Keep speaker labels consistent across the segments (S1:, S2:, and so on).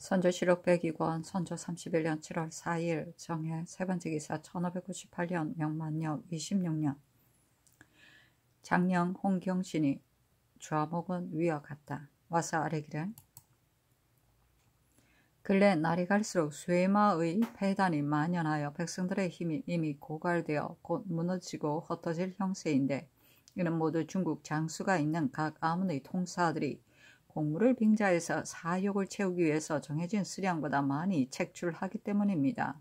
S1: 선조실록 102권 선조 31년 7월 4일 정해 세번째 기사 1598년 명만력 26년 장령 홍경신이 좌목은 위와 같다. 와서 아뢰기를 근래 날이 갈수록 쇠마의 폐단이 만연하여 백성들의 힘이 이미 고갈되어 곧 무너지고 흩어질 형세인데 이는 모두 중국 장수가 있는 각 아문의 통사들이 공무를 빙자해서 사욕을 채우기 위해서 정해진 수량보다 많이 책출하기 때문입니다.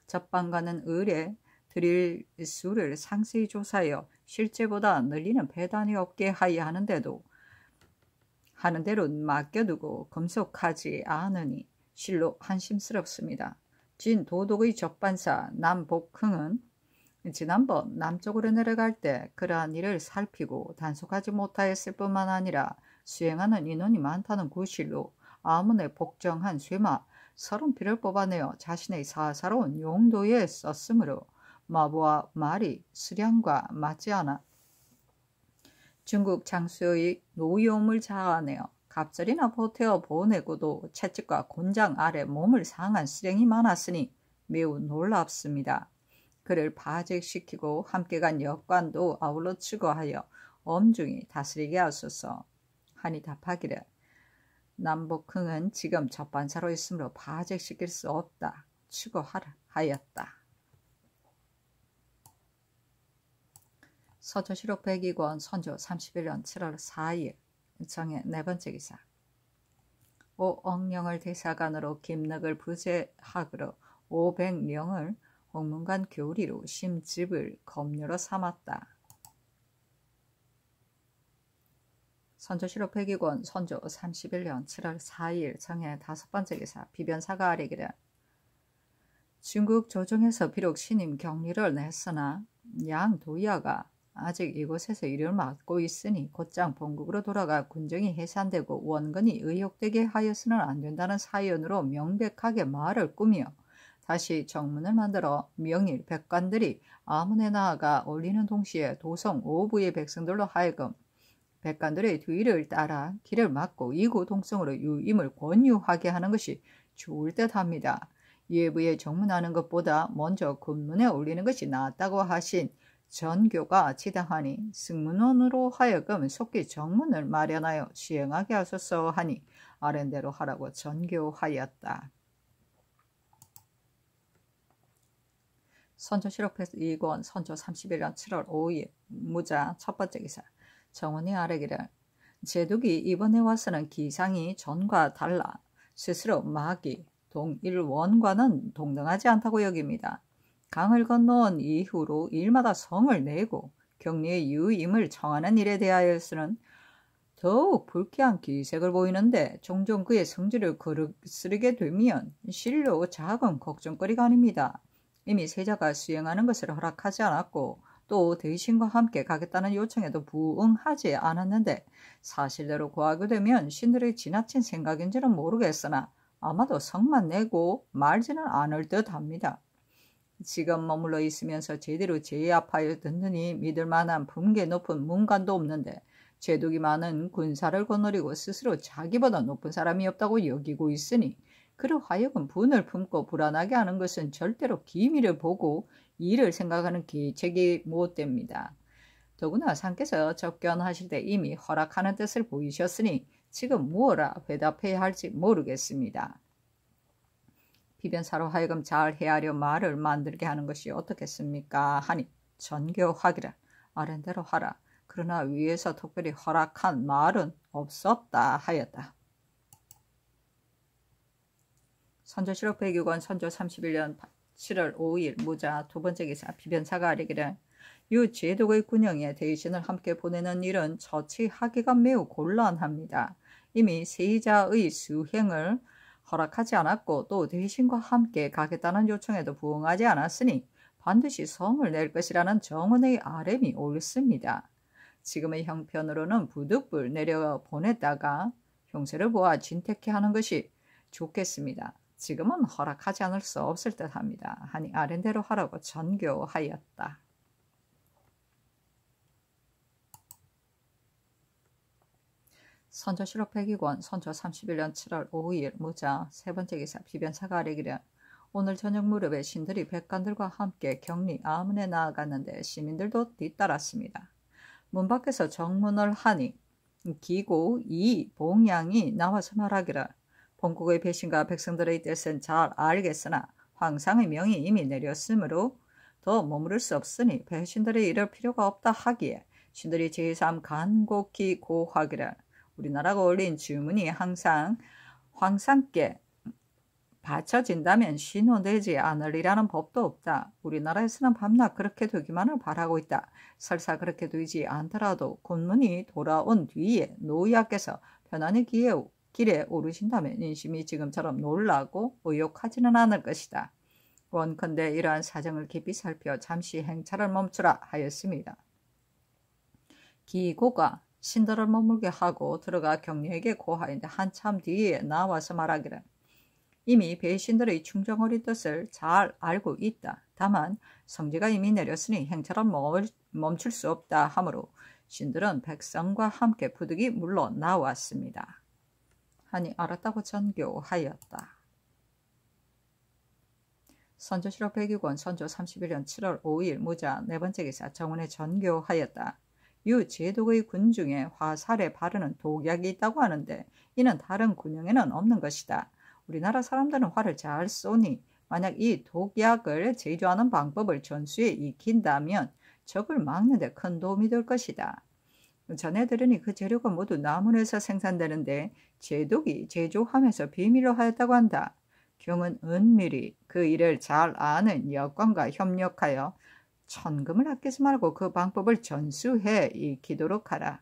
S1: 적반가는 을에 드릴 수를 상세히 조사하여 실제보다 늘리는 배단이 없게 하여 하는 대로 맡겨두고 금속하지 않으니 실로 한심스럽습니다. 진 도독의 적반사 남복흥은 지난번 남쪽으로 내려갈 때 그러한 일을 살피고 단속하지 못하였을 뿐만 아니라 수행하는 인원이 많다는 구실로 아문에 복정한 쇠마 30필을 뽑아내어 자신의 사사로운 용도에 썼으므로 마부와 말이 수량과 맞지 않아 중국 장수의 노여움을 자아내어 갑절이나 보태어 보내고도 채찍과 곤장 아래 몸을 상한 수령이 많았으니 매우 놀랍습니다. 그를 파직시키고 함께 간 역관도 아울러 추거하여 엄중히 다스리게 하소서 하니 답하기를 남복흥은 지금 적반사로 있으므로 파직시킬 수 없다. 추거하라 하였다. 서조실록 102권 선조 31년 7월 4일 정해 네번째 기사 오억령을 대사관으로 김늑을 부제하그로 500령을 홍문관 교리로 심집을 검료로 삼았다. 선조실록 102권 선조 31년 7월 4일 정해 다섯번째 기사 비변사가 아뢰기를 중국 조정에서 비록 신임 격리를 냈으나 양 도야가 아직 이곳에서 일을 맡고 있으니 곧장 본국으로 돌아가 군정이 해산되고 원근이 의혹되게 하여서는 안 된다는 사연으로 명백하게 말을 꾸며 다시 정문을 만들어 명일 백관들이 아문에 나아가 올리는 동시에 도성 5부의 백성들로 하여금 백관들의 뒤를 따라 길을 막고 이구 동성으로 유임을 권유하게 하는 것이 좋을 듯합니다. 예부에 정문하는 것보다 먼저 군문에 올리는 것이 낫다고 하신 전교가 지당하니 승문원으로 하여금 속히 정문을 마련하여 시행하게 하소서 하니 아랜대로 하라고 전교하였다. 선조실록 102권 선조 31년 7월 5일 무자 첫번째 기사 정원이 아뢰기를 제독이 이번에 와서는 기상이 전과 달라 스스로 마기 동일원과는 동등하지 않다고 여깁니다. 강을 건너온 이후로 일마다 성을 내고 격리의 유임을 청하는 일에 대하여서는 더욱 불쾌한 기색을 보이는데 종종 그의 성질을 거스르게 되면 실로 작은 걱정거리가 아닙니다. 이미 세자가 수행하는 것을 허락하지 않았고 또 대신과 함께 가겠다는 요청에도 부응하지 않았는데 사실대로 구하게 되면 신들의 지나친 생각인지는 모르겠으나 아마도 성만 내고 말지는 않을 듯합니다. 지금 머물러 있으면서 제대로 제압하여 듣느니 믿을 만한 품계 높은 문관도 없는데 제독이 많은 군사를 거느리고 스스로 자기보다 높은 사람이 없다고 여기고 있으니 그로 하여금 분을 품고 불안하게 하는 것은 절대로 기미를 보고 일을 생각하는 계책이 못됩니다. 더구나 상께서 접견하실 때 이미 허락하는 뜻을 보이셨으니 지금 무엇라 회답해야 할지 모르겠습니다. 비변사로 하여금 잘 헤아려 말을 만들게 하는 것이 어떻겠습니까? 하니 전교하기를 아랜대로 하라. 그러나 위에서 특별히 허락한 말은 없었다 하였다. 선조실록 102권 선조 31년 7월 5일 무자 두번째 기사 비변사가 아뢰기를 유 제독의 군영에 대신을 함께 보내는 일은 처치하기가 매우 곤란합니다. 이미 세자의 수행을 허락하지 않았고 또 대신과 함께 가겠다는 요청에도 부응하지 않았으니 반드시 성을 낼 것이라는 정원의 아뢰미 옳습니다. 지금의 형편으로는 부득불 내려 보냈다가 형세를 보아 진택해 하는 것이 좋겠습니다. 지금은 허락하지 않을 수 없을 듯합니다. 하니 아랜대로 하라고 전교하였다. 선조실록 102권 선조 31년 7월 5일 무자 세 번째 기사 비변사가 아래기를 오늘 저녁 무렵에 신들이 백관들과 함께 격리 아문에 나아갔는데 시민들도 뒤따랐습니다. 문 밖에서 정문을 하니 기고 이 봉양이 나와서 말하기를 본국의 배신과 백성들의 뜻은 잘 알겠으나 황상의 명이 이미 내렸으므로 더 머무를 수 없으니 배신들이 이럴 필요가 없다 하기에 신들이 제3 간곡히 고하기를 우리나라가 올린 주문이 항상 황상께 바쳐진다면 신호되지 않으리라는 법도 없다. 우리나라에서는 밤낮 그렇게 되기만을 바라고 있다. 설사 그렇게 되지 않더라도 군문이 돌아온 뒤에 노이아께서 편안히 길에 오르신다면 인심이 지금처럼 놀라고 의욕하지는 않을 것이다. 원컨대 이러한 사정을 깊이 살펴 잠시 행차를 멈추라 하였습니다. 기고가 신들을 머물게 하고 들어가 격리에게 고하였는데 한참 뒤에 나와서 말하기를 이미 배신들의 충정어린 뜻을 잘 알고 있다. 다만 성지가 이미 내렸으니 행차를 멈출 수 없다 하므로 신들은 백성과 함께 부득이 물러나왔습니다. 하니 알았다고 전교하였다. 선조실록 102권 선조 31년 7월 5일 무자 네 번째 기사 정원에 전교하였다. 유 제독의 군 중에 화살에 바르는 독약이 있다고 하는데 이는 다른 군용에는 없는 것이다. 우리나라 사람들은 활을 잘 쏘니 만약 이 독약을 제조하는 방법을 전수에 익힌다면 적을 막는 데 큰 도움이 될 것이다. 전에 들으니 그 재료가 모두 나무에서 생산되는데 제독이 제조하면서 비밀로 하였다고 한다. 경은 은밀히 그 일을 잘 아는 여관과 협력하여 천금을 아끼지 말고 그 방법을 전수해 익히도록 하라.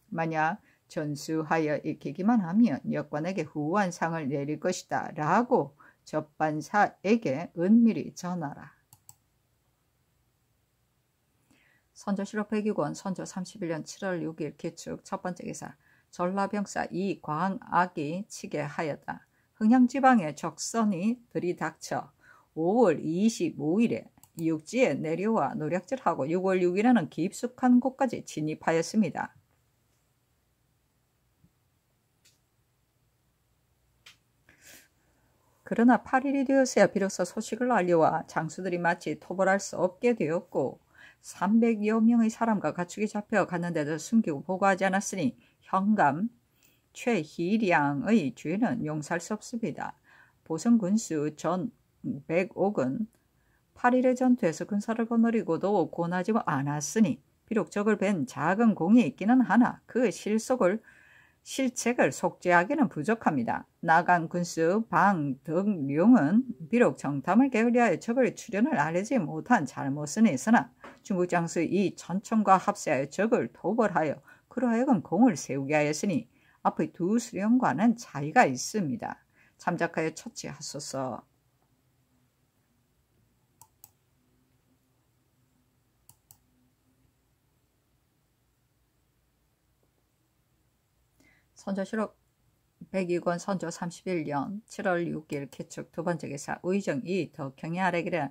S1: 만약 전수하여 익히기만 하면 여관에게 후한 상을 내릴 것이다 라고 접반사에게 은밀히 전하라. 선조실록 102권 선조 31년 7월 6일 기축 첫 번째 기사 전라병사 이광악이 치게 하였다. 흥양지방에 적선이 들이닥쳐 5월 25일에 육지에 내려와 노략질하고 6월 6일에는 깊숙한 곳까지 진입하였습니다. 그러나 8일이 되었어야 비로소 소식을 알려와 장수들이 마치 토벌할 수 없게 되었고 300여 명의 사람과 가축이 잡혀갔는데도 숨기고 보고하지 않았으니 현감 최희량의 죄는 용서할 수 없습니다. 보성군수 전 105은 8일의 전투에서 군사를 거느리고도 고나지 않았으니 비록 적을 뵌 작은 공이 있기는 하나 그 실책을 속죄하기는 부족합니다. 나간 군수 방덕룡은 비록 정탐을 게을리하여 적의 출현을 알리지 못한 잘못은 있으나 중국 장수 이 천총과 합세하여 적을 도벌하여 그로 하여금 공을 세우게 하였으니 앞의 두 수령과는 차이가 있습니다. 참작하여 처치하소서. 선조실록 102권 선조 31년 7월 6일 기축 두 번째 기사 의정 이 덕형이 아래기를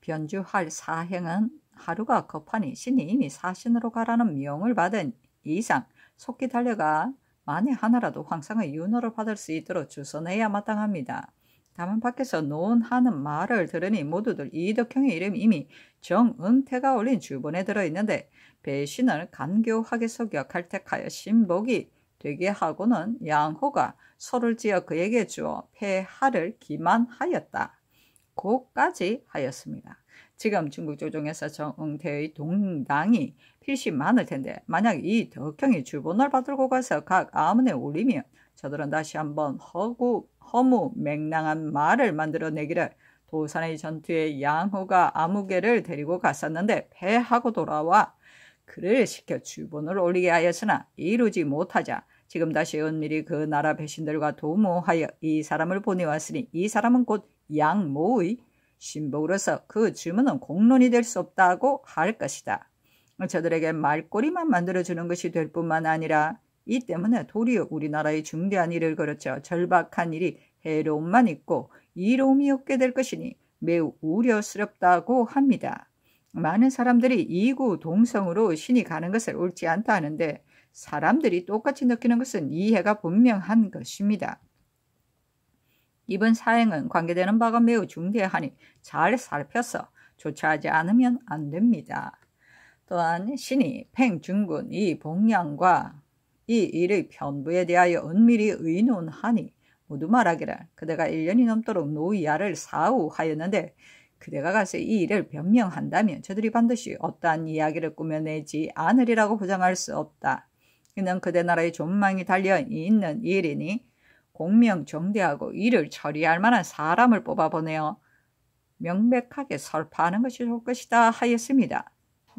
S1: 변주할 사행은 하루가 급하니 신이 이미 사신으로 가라는 명을 받은 이상 속히 달려가 만에 하나라도 황상의 윤호를 받을 수 있도록 주선해야 마땅합니다. 다만 밖에서 논하는 말을 들으니 모두들 이덕형의 이름이 이미 정은태가 올린 주본에 들어있는데 배신을 간교하게 속여 칼택하여 신복이 되게 하고는 양호가 소를 지어 그에게 주어 폐하를 기만하였다. 고까지 하였습니다. 지금 중국 조정에서 정응태의 동당이 필시 많을 텐데 만약 이 덕형이 주본을 받들고 가서 각 아문에 올리면 저들은 다시 한번 허무맹랑한 말을 만들어내기를 도산의 전투에 양호가 아무개를 데리고 갔었는데 패하고 돌아와 그를 시켜 주본을 올리게 하였으나 이루지 못하자 지금 다시 은밀히 그 나라 배신들과 도모하여 이 사람을 보내왔으니 이 사람은 곧 양모의 신복으로서 그 주문은 공론이 될 수 없다고 할 것이다. 저들에게 말꼬리만 만들어주는 것이 될 뿐만 아니라 이 때문에 도리어 우리나라의 중대한 일을 거르쳐 절박한 일이 해로움만 있고 이로움이 없게 될 것이니 매우 우려스럽다고 합니다. 많은 사람들이 이구동성으로 신이 가는 것을 옳지 않다 하는데 사람들이 똑같이 느끼는 것은 이해가 분명한 것입니다. 이번 사행은 관계되는 바가 매우 중대하니 잘 살펴서 조처하지 않으면 안 됩니다. 또한 신이 팽중군 이 봉양과 이 일의 편부에 대하여 은밀히 의논하니 모두 말하기를 그대가 1년이 넘도록 노이야를 사후하였는데 그대가 가서 이 일을 변명한다면 저들이 반드시 어떠한 이야기를 꾸며내지 않으리라고 보장할 수 없다. 이는 그대 나라의 존망이 달려 있는 일이니 공명정대하고 이를 처리할 만한 사람을 뽑아보내어 명백하게 설파하는 것이 좋을 것이다 하였습니다.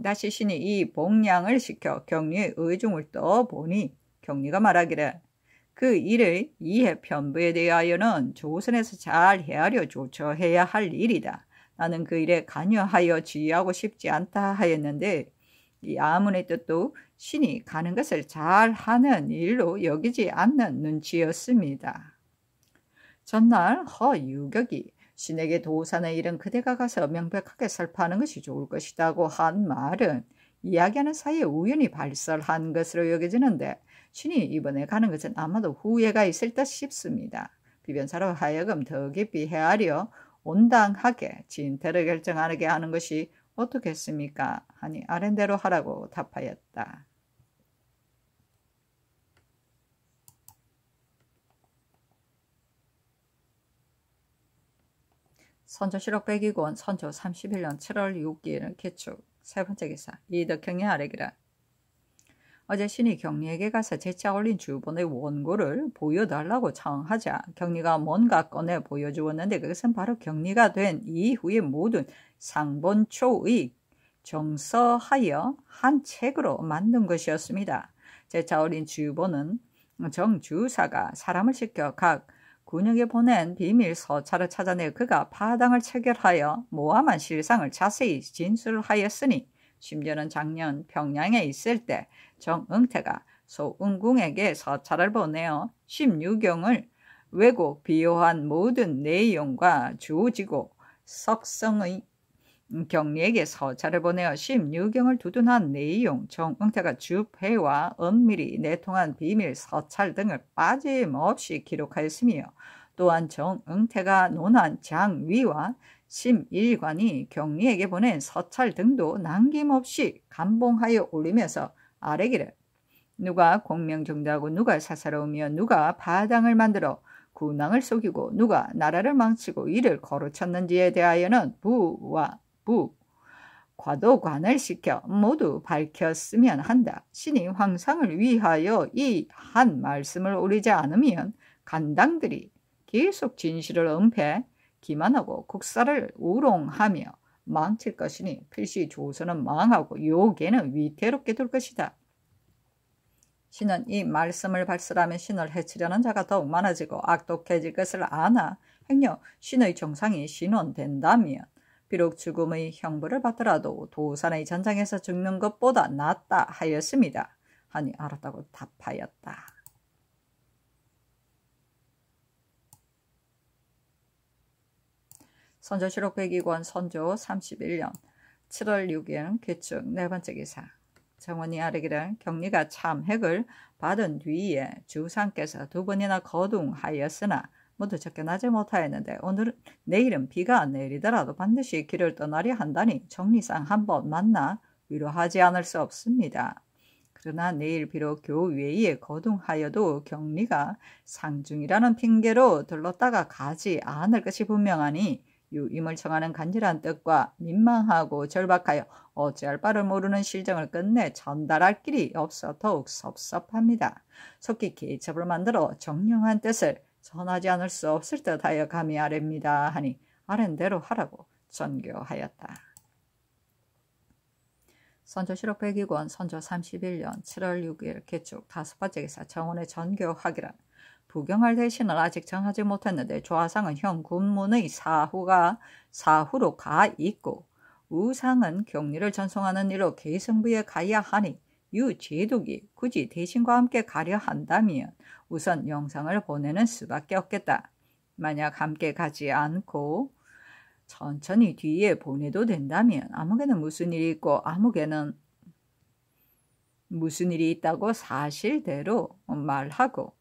S1: 다시 신이 이 봉양을 시켜 경리의 의중을 떠보니 경리가 말하기를 그 일의 이해 편부에 대하여는 조선에서 잘 헤아려 조처해야 할 일이다. 나는 그 일에 관여하여 지휘하고 싶지 않다 하였는데 이 아문의 뜻도 신이 가는 것을 잘하는 일로 여기지 않는 눈치였습니다. 전날 허유격이 신에게 도산의 일은 그대가 가서 명백하게 설파하는 것이 좋을 것이다고 한 말은 이야기하는 사이에 우연히 발설한 것으로 여겨지는데 신이 이번에 가는 것은 아마도 후회가 있을 듯 싶습니다. 비변사로 하여금 더 깊이 헤아려 온당하게 진퇴를 결정하게 하는 것이 어떻겠습니까? 하니 아랜대로 하라고 답하였다. 선조실록 102권 선조 31년 7월 6일 개축 세 번째 기사 이덕경이 아래기라. 어제 신이 경리에게 가서 재차 올린 주본의 원고를 보여달라고 청하자 경리가 뭔가 꺼내 보여주었는데 그것은 바로 경리가 된 이후의 모든 상본초의 정서하여 한 책으로 만든 것이었습니다. 재차 올린 주본은 정주사가 사람을 시켜 각 군역에 보낸 비밀 서찰을 찾아내 그가 파당을 체결하여 모함한 실상을 자세히 진술하였으니 심지어는 작년 평양에 있을 때 정응태가 소은궁에게 서찰을 보내어 16경을 왜곡 비호한 모든 내용과 주지고 석성의 경리에게 서찰을 보내어 16경을 두둔한 내용, 정응태가 주패와 은밀히 내통한 비밀 서찰 등을 빠짐없이 기록하였으며 또한 정응태가 논한 장위와 심일관이 경리에게 보낸 서찰 등도 남김없이 감봉하여 올리면서 아뢰기를 누가 공명정대하고 누가 사사로우며 누가 파당을 만들어 군왕을 속이고 누가 나라를 망치고 이를 거르쳤는지에 대하여는 부와 과도관을 시켜 모두 밝혔으면 한다. 신이 황상을 위하여 이 한 말씀을 올리지 않으면 간당들이 계속 진실을 은폐 기만하고 국사를 우롱하며 망칠 것이니 필시 조선은 망하고 요괴는 위태롭게 될 것이다. 신은 이 말씀을 발설하면 신을 해치려는 자가 더욱 많아지고 악독해질 것을 아나 행여 신의 정상이 신원된다면 비록 죽음의 형벌을 받더라도 도산의 전장에서 죽는 것보다 낫다 하였습니다. 하니 알았다고 답하였다. 선조실록 102권 선조 31년 7월 6일 개축 네 번째 기사 정원이 아뢰기를 경리가 참핵을 받은 뒤에 주상께서 두 번이나 거둥하였으나 모두 적견하지 못하였는데 내일은 비가 내리더라도 반드시 길을 떠나려 한다니 정리상 한번 만나 위로하지 않을 수 없습니다. 그러나 내일 비록 교외에 거둥하여도 경리가 상중이라는 핑계로 들렀다가 가지 않을 것이 분명하니 유임을 청하는 간절한 뜻과 민망하고 절박하여 어찌할 바를 모르는 실정을 끝내 전달할 길이 없어 더욱 섭섭합니다. 속히 계첩을 만들어 정령한 뜻을 전하지 않을 수 없을 듯하여 감히 아뢰입니다 하니 아랜대로 하라고 전교하였다. 선조실록 102권 선조 31년 7월 6일 개축 다섯 번째 기사 정원의 전교하기란 부경할 대신을 아직 정하지 못했는데 조화상은 형 군문의 사후로 가 있고 우상은 경리를 전송하는 일로 계승부에 가야 하니 유제독이 굳이 대신과 함께 가려 한다면 우선 영상을 보내는 수밖에 없겠다. 만약 함께 가지 않고 천천히 뒤에 보내도 된다면 아무개는 무슨 일이 있고 아무개는 무슨 일이 있다고 사실대로 말하고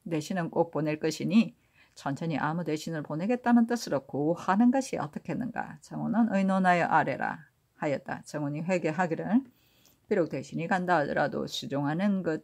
S1: 대신은 꼭 보낼 것이니 천천히 아무 대신을 보내겠다는 뜻으로 구하는 것이 어떻겠는가. 정원은 의논하여 아뢰라 하였다. 정원이 회개하기를 비록 대신이 간다 하더라도 수종하는 것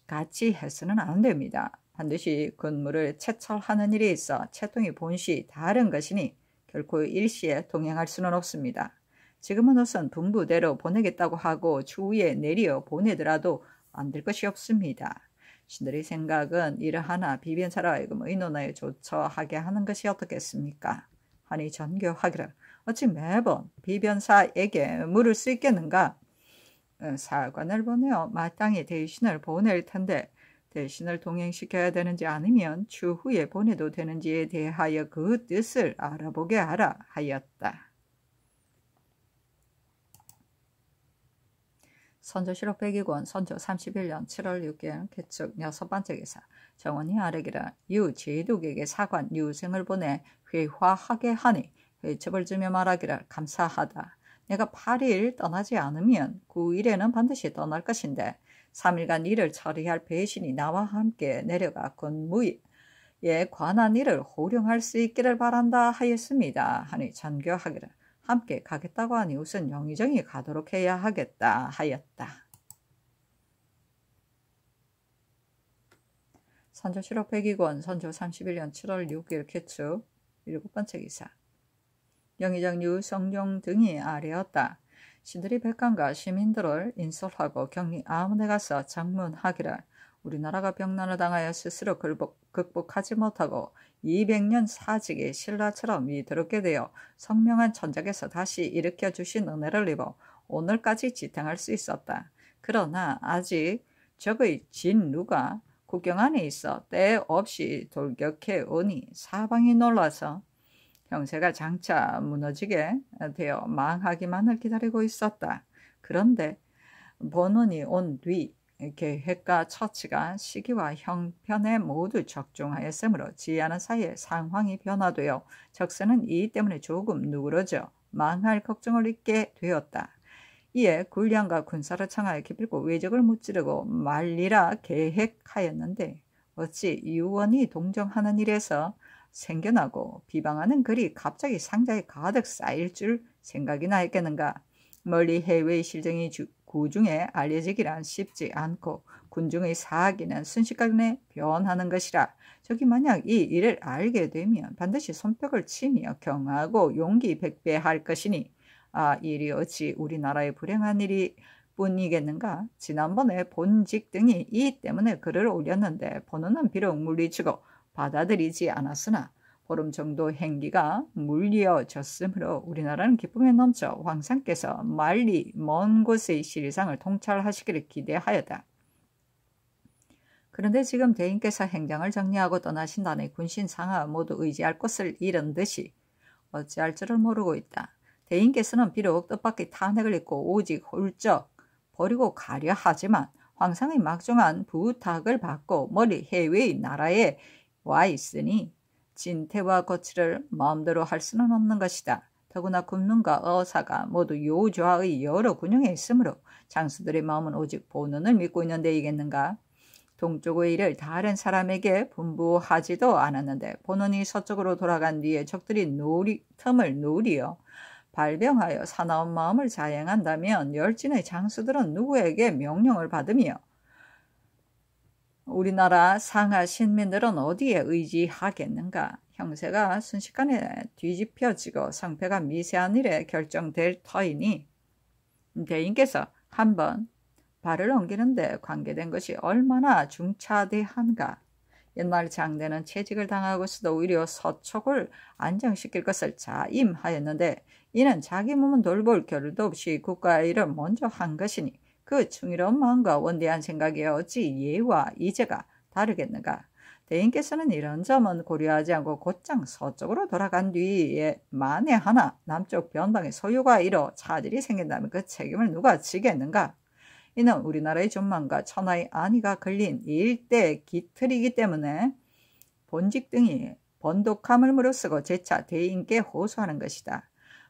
S1: 같이 해서는 안 됩니다. 반드시 근무를 채철하는 일이 있어 채통이 본시 다른 것이니 결코 일시에 동행할 수는 없습니다. 지금은 우선 분부대로 보내겠다고 하고 추후에 내리어 보내더라도 안 될 것이 없습니다. 신들의 생각은 이러하나 비변사로 하여금 의논하여 조처하게 하는 것이 어떻겠습니까? 하니 전교하기를 어찌 매번 비변사에게 물을 수 있겠는가? 사관을 보내어 마땅히 대신을 보낼 텐데 대신을 동행시켜야 되는지 아니면 추후에 보내도 되는지에 대하여 그 뜻을 알아보게 하라 하였다. 선조실록 102권 선조 31년 7월 6일 개축 6번째 기사. 정원이 아뢰기를 유제독에게 사관 유생을 보내 회화하게 하니 회첩을 주며 말하기를 감사하다. 내가 8일 떠나지 않으면 9일에는 반드시 떠날 것인데 3일간 일을 처리할 배신이 나와 함께 내려가 군무에 관한 일을 호령할 수 있기를 바란다 하였습니다. 하니 전교하기를 함께 가겠다고 하니 우선 영의정이 가도록 해야 하겠다 하였다. 선조실록 102권 선조 31년 7월 6일 개축 7번째 기사. 영의정 유성룡 등이 아뢰었다. 신들이 백관과 시민들을 인솔하고 격리 아문에 가서 장문하기를 우리나라가 병난을 당하여 스스로 극복하지 못하고 200년 사직이 신라처럼 위태롭게 되어 성명한 천작에서 다시 일으켜 주신 은혜를 입어 오늘까지 지탱할 수 있었다. 그러나 아직 적의 진루가 국경 안에 있어 때 없이 돌격해 오니 사방이 놀라서 형세가 장차 무너지게 되어 망하기만을 기다리고 있었다. 그런데 본원이 온 뒤 계획과 처치가 시기와 형편에 모두 적중하였으므로 지휘하는 사이에 상황이 변화되어 적세는 이 때문에 조금 누그러져 망할 걱정을 잊게 되었다. 이에 군량과 군사를 청하여 기필코 외적을 무찌르고 말리라 계획하였는데 어찌 유원이 동정하는 일에서 생겨나고 비방하는 글이 갑자기 상자에 가득 쌓일 줄 생각이나 했겠는가. 멀리 해외의 실정이 구중에 알려지기란 쉽지 않고 군중의 사기는 순식간에 변하는 것이라 저기 만약 이 일을 알게 되면 반드시 손뼉을 치며 경하고 용기 백배할 것이니 이 일이 어찌 우리나라의 불행한 일이 뿐이겠는가. 지난번에 본직 등이 이 때문에 글을 올렸는데 본원은 비록 물리치고 받아들이지 않았으나 보름 정도 행기가 물리어졌으므로 우리나라는 기쁨에 넘쳐 황상께서 말리 먼 곳의 실상을 통찰하시기를 기대하였다. 그런데 지금 대인께서 행장을 정리하고 떠나신다니 군신 상하 모두 의지할 곳을 잃은 듯이 어찌할 줄을 모르고 있다. 대인께서는 비록 뜻밖의 탄핵을 입고 오직 훌쩍 버리고 가려 하지만 황상의 막중한 부탁을 받고 멀리 해외의 나라에 와 있으니 진퇴와 거취를 마음대로 할 수는 없는 것이다. 더구나 군문과 어사가 모두 요좌의 여러 군영에 있으므로 장수들의 마음은 오직 본원을 믿고 있는 데이겠는가. 동쪽의 일을 다른 사람에게 분부하지도 않았는데 본원이 서쪽으로 돌아간 뒤에 적들이 틈을 노리어 발병하여 사나운 마음을 자행한다면 열진의 장수들은 누구에게 명령을 받으며 우리나라 상하 신민들은 어디에 의지하겠는가. 형세가 순식간에 뒤집혀지고 성패가 미세한 일에 결정될 터이니 대인께서 한번 발을 옮기는데 관계된 것이 얼마나 중차대한가. 옛날 장대는 채직을 당하고서도 오히려 서촉을 안정시킬 것을 자임하였는데 이는 자기 몸은 돌볼 겨를도 없이 국가의 일을 먼저 한 것이니 그 충의로운 마음과 원대한 생각에 어찌 예와 이제가 다르겠는가. 대인께서는 이런 점은 고려하지 않고 곧장 서쪽으로 돌아간 뒤에 만에 하나 남쪽 변방의 소요가 일어 차질이 생긴다면 그 책임을 누가 지겠는가. 이는 우리나라의 존망과 천하의 안위가 걸린 일대 기틀이기 때문에 본직 등이 번독함을 무릅쓰고 재차 대인께 호소하는 것이다.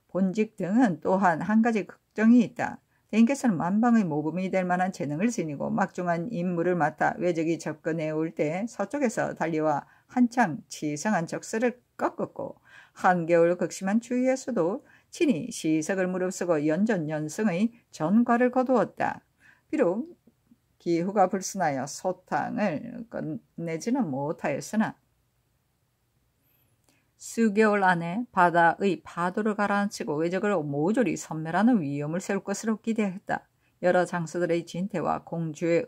S1: 본직 등은 또한 한 가지 걱정이 있다. 대인께서는 만방의 모범이 될 만한 재능을 지니고 막중한 임무를 맡아 외적이 접근해 올 때 서쪽에서 달려와 한창 치성한 적설을 꺾었고 한겨울 극심한 추위에서도 친히 시석을 무릅쓰고 연전연승의 전과를 거두었다. 비록 기후가 불순하여 소탕을 끝내지는 못하였으나 수개월 안에 바다의 파도를 가라앉히고 외적을 모조리 섬멸하는 위험을 세울 것으로 기대했다. 여러 장수들의 진퇴와 공주의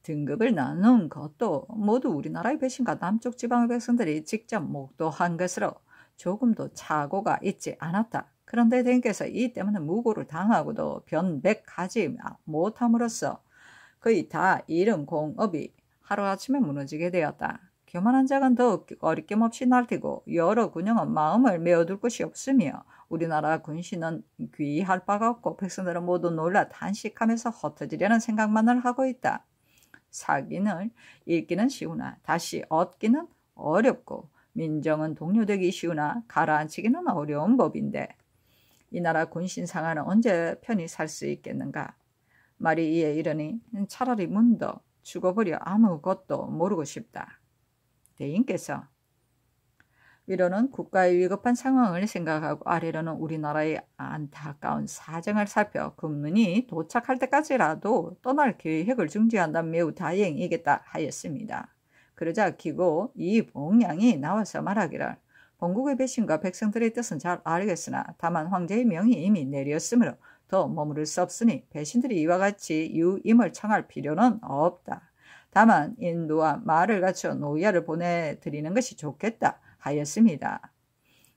S1: 등급을 나눈 것도 모두 우리나라의 배신과 남쪽 지방의 백성들이 직접 목도한 것으로 조금도 착오가 있지 않았다. 그런데 대인께서 이 때문에 무고를 당하고도 변백하지 못함으로써 거의 다 잃은 공업이 하루아침에 무너지게 되었다. 교만한 자는 더 어리낌 없이 날뛰고 여러 군영은 마음을 메어둘 것이 없으며 우리나라 군신은 귀할 바가 없고 백성들은 모두 놀라 탄식하면서 흩어지려는 생각만을 하고 있다. 사기는 읽기는 쉬우나 다시 얻기는 어렵고 민정은 동료되기 쉬우나 가라앉히기는 어려운 법인데 이 나라 군신 상하는 언제 편히 살 수 있겠는가. 말이 이에 이르니 차라리 문더 죽어버려 아무것도 모르고 싶다. 대인께서 위로는 국가의 위급한 상황을 생각하고 아래로는 우리나라의 안타까운 사정을 살펴 금문이 도착할 때까지라도 떠날 계획을 중지한다면 매우 다행이겠다 하였습니다. 그러자 기고 이 봉양이 나와서 말하기를 본국의 배신과 백성들의 뜻은 잘 알겠으나 다만 황제의 명이 이미 내렸으므로 더 머무를 수 없으니 배신들이 이와 같이 유임을 청할 필요는 없다. 다만 인도와 말을 갖춰 노야를 보내드리는 것이 좋겠다 하였습니다.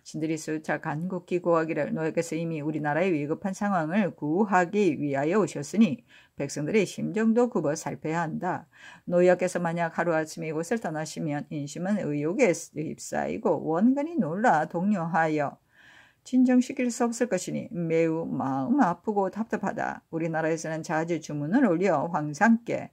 S1: 신들이 수차 간곡히 구하기를 너희께서 이미 우리나라의 위급한 상황을 구하기 위하여 오셨으니 백성들의 심정도 굽어 살펴야 한다. 노야께서 만약 하루아침에 이곳을 떠나시면 인심은 의욕에 휩싸이고 원근이 놀라 동요하여 진정시킬 수 없을 것이니 매우 마음 아프고 답답하다. 우리나라에서는 자주 주문을 올려 황상께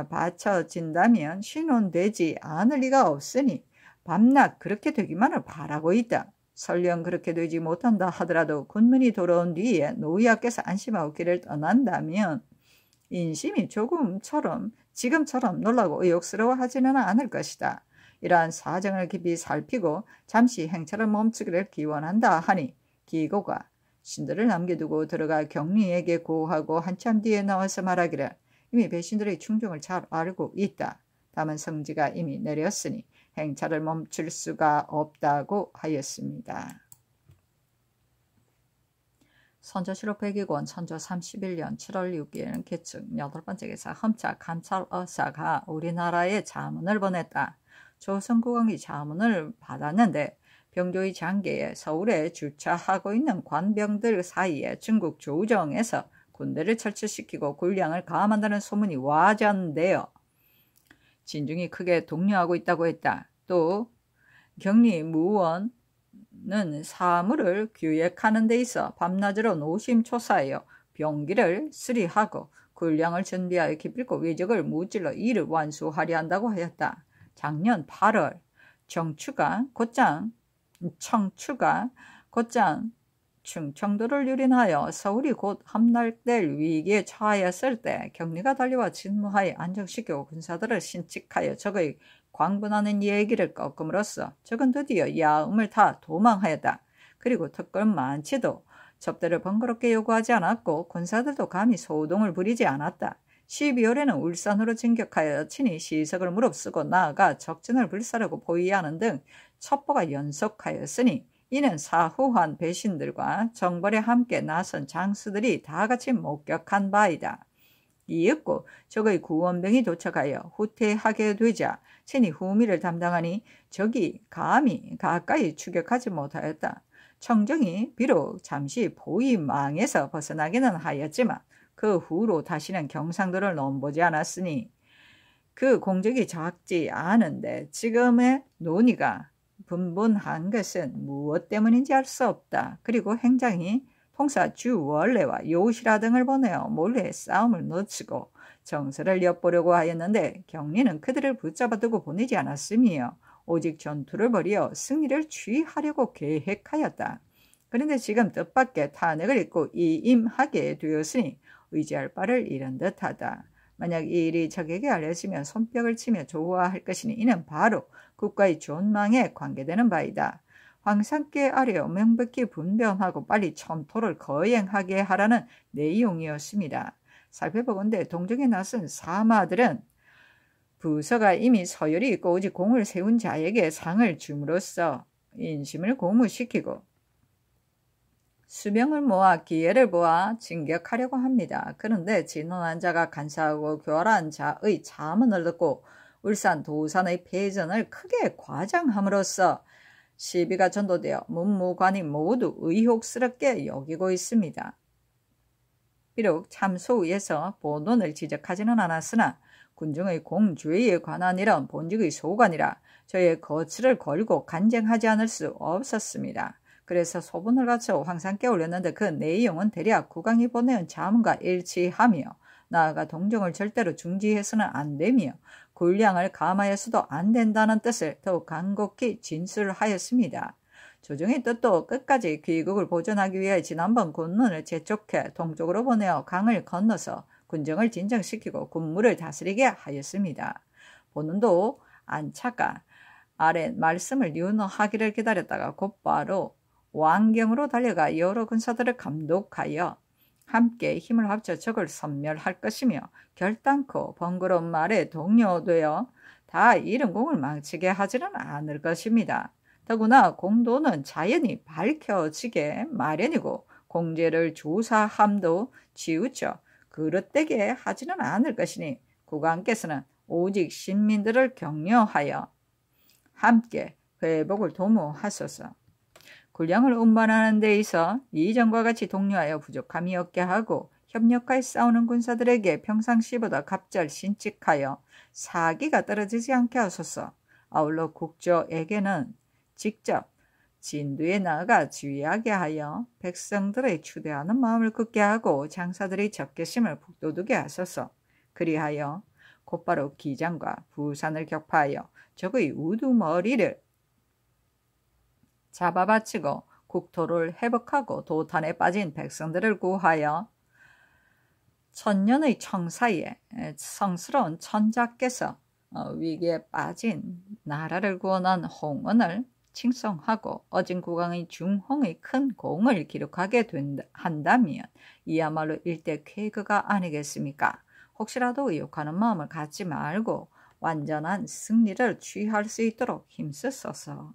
S1: 바쳐진다면 신혼되지 않을 리가 없으니 밤낮 그렇게 되기만을 바라고 있다. 설령 그렇게 되지 못한다 하더라도 군문이 돌아온 뒤에 노이야께서 안심하고 길을 떠난다면 인심이 지금처럼 놀라고 의욕스러워하지는 않을 것이다. 이러한 사정을 깊이 살피고 잠시 행차를 멈추기를 기원한다 하니 기고가 신들을 남겨두고 들어가 경리에게 고하고 한참 뒤에 나와서 말하기를 이미 배신들의 충정을 잘 알고 있다. 다만 성지가 이미 내렸으니 행차를 멈출 수가 없다고 하였습니다. 선조실록 102권 천조 31년 7월 6일 개축 8번째 기사 험차 감찰어사가 우리나라에 자문을 보냈다. 조선국왕이 자문을 받았는데 병조의 장계에 서울에 주차하고 있는 관병들 사이에 중국 조정에서 군대를 철수시키고 군량을 감한다는 소문이 와전되어 진중이 크게 독려하고 있다고 했다. 또 경리 무원은 사물을 규획하는 데 있어 밤낮으로 노심초사하여 병기를 수리하고 군량을 준비하여 기필코 외적을 무찔러 이를 완수하려 한다고 하였다. 작년 8월 청추가 곧장 충청도를 유린하여 서울이 곧 함락될 위기에 처하였을 때 경리가 달려와 진무하여 안정시키고 군사들을 신칙하여 적의 광분하는 얘기를 꺾음으로써 적은 드디어 야음을 타 도망하였다. 그리고 특권 많지도 접대를 번거롭게 요구하지 않았고 군사들도 감히 소동을 부리지 않았다. 12월에는 울산으로 진격하여 친히 시석을 무릅쓰고 나아가 적진을 불사르고 포위하는 등 첩보가 연속하였으니 이는 사후한 배신들과 정벌에 함께 나선 장수들이 다같이 목격한 바이다. 이윽고 적의 구원병이 도착하여 후퇴하게 되자 친히 후미를 담당하니 적이 감히 가까이 추격하지 못하였다. 청정이 비록 잠시 포위망에서 벗어나기는 하였지만 그 후로 다시는 경상도를 넘보지 않았으니 그 공적이 작지 않은데 지금의 논의가 분분한 것은 무엇 때문인지 알 수 없다. 그리고 행장이 통사 주원래와 요시라 등을 보내어 몰래 싸움을 늦추고 정서를 엿보려고 하였는데 경리는 그들을 붙잡아두고 보내지 않았으며 오직 전투를 벌여 승리를 취하려고 계획하였다. 그런데 지금 뜻밖의 탄핵을 입고 이임하게 되었으니 의지할 바를 잃은 듯하다. 만약 이 일이 적에게 알려지면 손뼉을 치며 좋아할 것이니 이는 바로 국가의 존망에 관계되는 바이다. 황산께 아뢰어 명백히 분변하고 빨리 천토를 거행하게 하라는 내용이었습니다. 살펴보건대 동정에 나선 사마들은 부서가 이미 서열이 있고 오직 공을 세운 자에게 상을 줌으로써 인심을 고무시키고 수명을 모아 기회를 보아 진격하려고 합니다. 그런데 진언한 자가 간사하고 교활한 자의 자문을 듣고 울산 도산의 패전을 크게 과장함으로써 시비가 전도되어 문무관이 모두 의혹스럽게 여기고 있습니다. 비록 참소위에서 본론을 지적하지는 않았으나 군중의 공주의에 관한 일은 본직의 소관이라 저의 거취를 걸고 간쟁하지 않을 수 없었습니다. 그래서 소문을 갖춰 황산께 올렸는데 그 내용은 대략 국왕이 보내온 자문과 일치하며 나아가 동정을 절대로 중지해서는 안 되며 군량을 감하여서도 안 된다는 뜻을 더욱 간곡히 진술하였습니다. 조정의 뜻도 끝까지 귀국을 보존하기 위해 지난번 군문을 재촉해 동쪽으로 보내어 강을 건너서 군정을 진정시키고 군무를 다스리게 하였습니다. 본원도 안차가 아래 말씀을 윤허하기를 기다렸다가 곧바로 왕경으로 달려가 여러 군사들을 감독하여 함께 힘을 합쳐 적을 섬멸할 것이며 결단코 번거로운 말에 동요되어 다 잃은 공을 망치게 하지는 않을 것입니다. 더구나 공도는 자연히 밝혀지게 마련이고 공제를 조사함도 치우쳐 그릇되게 하지는 않을 것이니 국왕께서는 오직 신민들을 격려하여 함께 회복을 도모하소서. 군량을 운반하는 데 있어 이전과 같이 독려하여 부족함이 없게 하고 협력하여 싸우는 군사들에게 평상시보다 갑절신칙하여 사기가 떨어지지 않게 하소서. 아울러 국조에게는 직접 진두에 나아가 지휘하게 하여 백성들의 추대하는 마음을 굳게 하고 장사들의 적개심을 북돋우게 하소서. 그리하여 곧바로 기장과 부산을 격파하여 적의 우두머리를 잡아바치고 국토를 회복하고 도탄에 빠진 백성들을 구하여 천년의 청사에 성스러운 천자께서 위기에 빠진 나라를 구원한 홍언을 칭송하고 어진 국왕의 중홍의 큰 공을 기록하게 한다면 이야말로 일대 쾌거가 아니겠습니까? 혹시라도 의욕하는 마음을 갖지 말고 완전한 승리를 취할 수 있도록 힘쓰소서.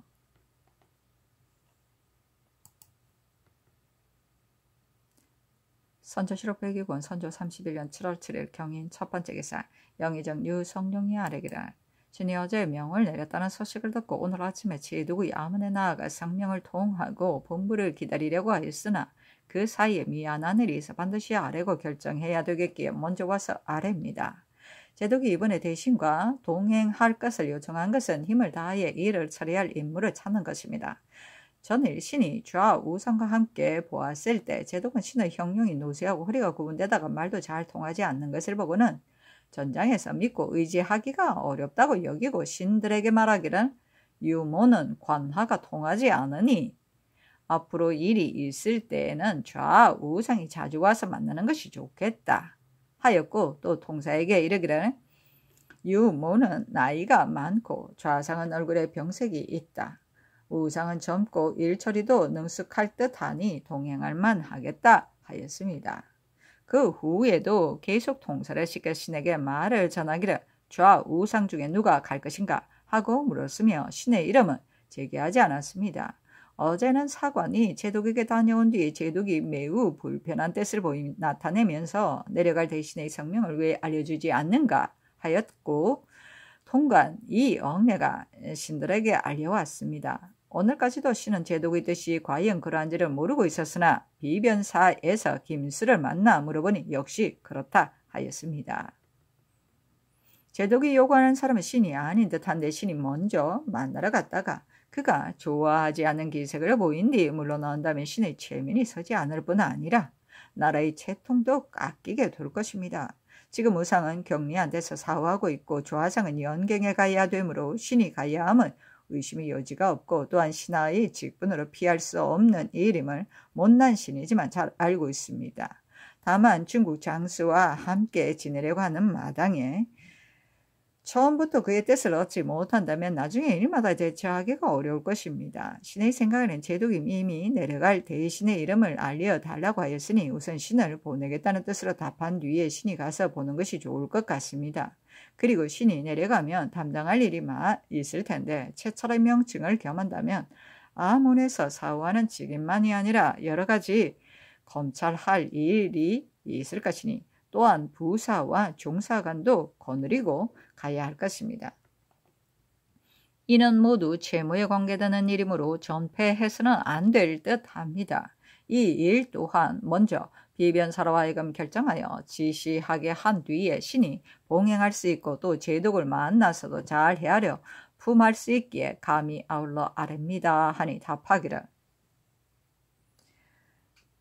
S1: 선조실록 백기군 선조 31년 7월 7일 경인 첫 번째 기사 영의정 유성룡이 아뢰기를 신이 어제 명을 내렸다는 소식을 듣고 오늘 아침에 제독의 아문에 나아가 성명을 통하고 본부를 기다리려고 하였으나 그 사이에 미안한 일이 있어 반드시 아뢰고 결정해야 되겠기에 먼저 와서 아뢰입니다. 제독이 이번에 대신과 동행할 것을 요청한 것은 힘을 다하여 일을 처리할 인물을 찾는 것입니다. 전일 신이 좌우상과 함께 보았을 때 제독은 신의 형용이 노쇠하고 허리가 굽은데다가 말도 잘 통하지 않는 것을 보고는 전장에서 믿고 의지하기가 어렵다고 여기고 신들에게 말하기를 유모는 관하가 통하지 않으니 앞으로 일이 있을 때에는 좌우상이 자주 와서 만나는 것이 좋겠다 하였고 또 통사에게 이르기를 유모는 나이가 많고 좌상은 얼굴에 병색이 있다. 우상은 젊고 일처리도 능숙할 듯하니 동행할 만하겠다 하였습니다. 그 후에도 계속 통사를 시켜 신에게 말을 전하기를 좌우상 중에 누가 갈 것인가 하고 물었으며 신의 이름은 제기하지 않았습니다. 어제는 사관이 제독에게 다녀온 뒤에 제독이 매우 불편한 뜻을 나타내면서 내려갈 대신의 성명을 왜 알려주지 않는가 하였고 통관 이 엉례가 신들에게 알려왔습니다. 오늘까지도 신은 제독의 뜻이 과연 그러한지를 모르고 있었으나 비변사에서 김수를 만나 물어보니 역시 그렇다 하였습니다. 제독이 요구하는 사람은 신이 아닌 듯한데 신이 먼저 만나러 갔다가 그가 좋아하지 않는 기색을 보인 뒤 물러나온다면 신의 체면이 서지 않을 뿐 아니라 나라의 채통도 깎이게 될 것입니다. 지금 우상은 격리한 데서 사후하고 있고 좌상은 연경에 가야 되므로 신이 가야 함은 의심의 여지가 없고 또한 신하의 직분으로 피할 수 없는 일임을 못난 신이지만 잘 알고 있습니다. 다만 중국 장수와 함께 지내려고 하는 마당에 처음부터 그의 뜻을 얻지 못한다면 나중에 일마다 대처하기가 어려울 것입니다. 신의 생각에는 제독이 이미 내려갈 대신의 이름을 알려달라고 하였으니 우선 신을 보내겠다는 뜻으로 답한 뒤에 신이 가서 보는 것이 좋을 것 같습니다. 그리고 신이 내려가면 담당할 일이 있을 텐데 최철의 명칭을 겸한다면 아문에서 사후하는 직인만이 아니라 여러 가지 검찰할 일이 있을 것이니 또한 부사와 종사관도 거느리고 가야 할 것입니다. 이는 모두 채무에 관계되는 일이므로 전폐해서는 안 될 듯합니다. 이 일 또한 먼저 비변사로 하여금 결정하여 지시하게 한 뒤에 신이 봉행할 수 있고 또 제독을 만나서도 잘 헤아려 품할 수 있기에 감히 아울러 아뢰입니다 하니 답하기를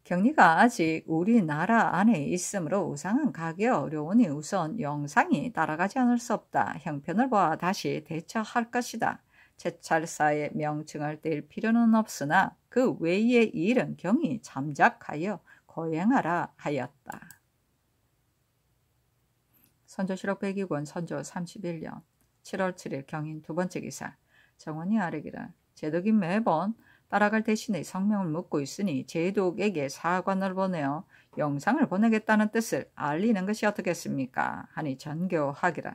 S1: 경리가 아직 우리나라 안에 있으므로 우상은 가기 어려우니 우선 영상이 따라가지 않을 수 없다. 형편을 보아 다시 대처할 것이다. 채찰사의 명칭을 뗄 필요는 없으나 그 외의 일은 경히 잠작하여 거행하라 하였다. 선조실록 102권 선조 31년 7월 7일 경인 두 번째 기사 정원이 아뢰기를 제독이 매번 따라갈 대신에 성명을 묻고 있으니 제독에게 사관을 보내어 영상을 보내겠다는 뜻을 알리는 것이 어떻겠습니까? 하니 전교하기라.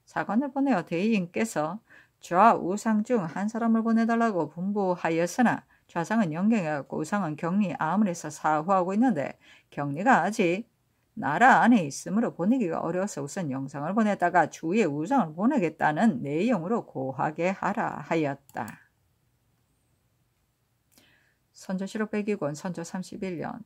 S1: 사관을 보내어 대인께서 좌우상 중 한 사람을 보내달라고 분부하였으나 좌상은 영경이었고 우상은 경리 아문에서 사후하고 있는데 경리가 아직 나라 안에 있으므로 보내기가 어려워서 우선 영상을 보내다가 주위에 우상을 보내겠다는 내용으로 고하게 하라 하였다. 선조실록 102권 선조 31년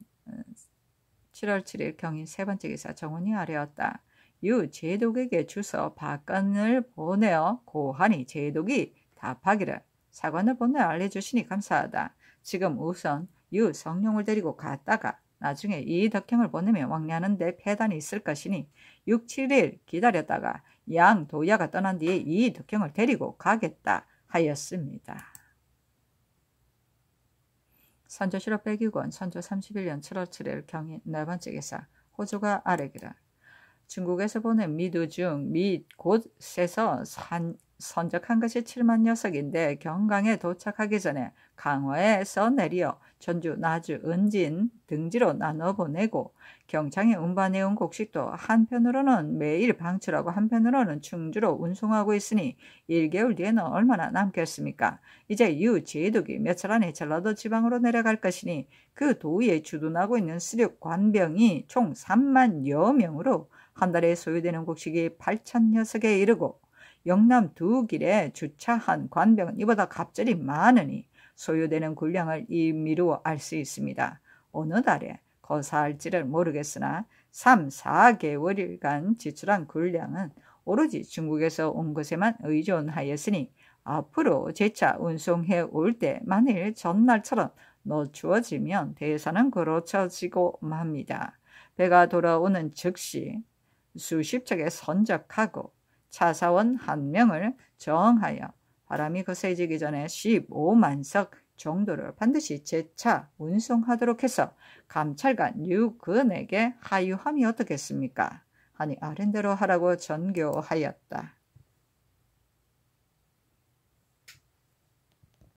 S1: 7월 7일 경인 세 번째 기사 정원이 아뢰었다. 유 제독에게 주서 박관을 보내어 고하니 제독이 답하기를 사관을 보내어 알려주시니 감사하다. 지금 우선 유 성룡을 데리고 갔다가 나중에 이 덕형을 보내면 왕래하는 데 폐단이 있을 것이니 6, 7일 기다렸다가 양 도야가 떠난 뒤에 이 덕형을 데리고 가겠다 하였습니다. 선조실록 102권 선조 31년 7월 7일 경인 네 번째 기사 호조가 아뢰기를 중국에서 보낸 미두 중 미 곳에서 선적한 것이 7만 녀석인데 경강에 도착하기 전에 강화에서 내려 전주, 나주, 은진 등지로 나눠 보내고 경창에 운반해온 곡식도 한편으로는 매일 방출하고 한편으로는 충주로 운송하고 있으니 1개월 뒤에는 얼마나 남겠습니까? 이제 유 제독이 며칠 안에 전라도 지방으로 내려갈 것이니 그 도의에 주둔하고 있는 수륙 관병이 총 3만여 명으로 한 달에 소요되는 곡식이 8천 녀석에 이르고 영남 두 길에 주차한 관병은 이보다 갑절이 많으니 소요되는 군량을 임의로 알 수 있습니다. 어느 달에 거사할지를 모르겠으나 3, 4개월간 지출한 군량은 오로지 중국에서 온 것에만 의존하였으니 앞으로 재차 운송해 올 때 만일 전날처럼 늦추어지면 대사는 그르쳐지고 맙니다. 배가 돌아오는 즉시 수십 척에 선적하고 차사원 1명을 정하여 바람이 거세지기 전에 15만석 정도를 반드시 재차 운송하도록 해서 감찰관 유근에게 하유함이 어떻겠습니까? 하니 아랜대로 하라고 전교하였다.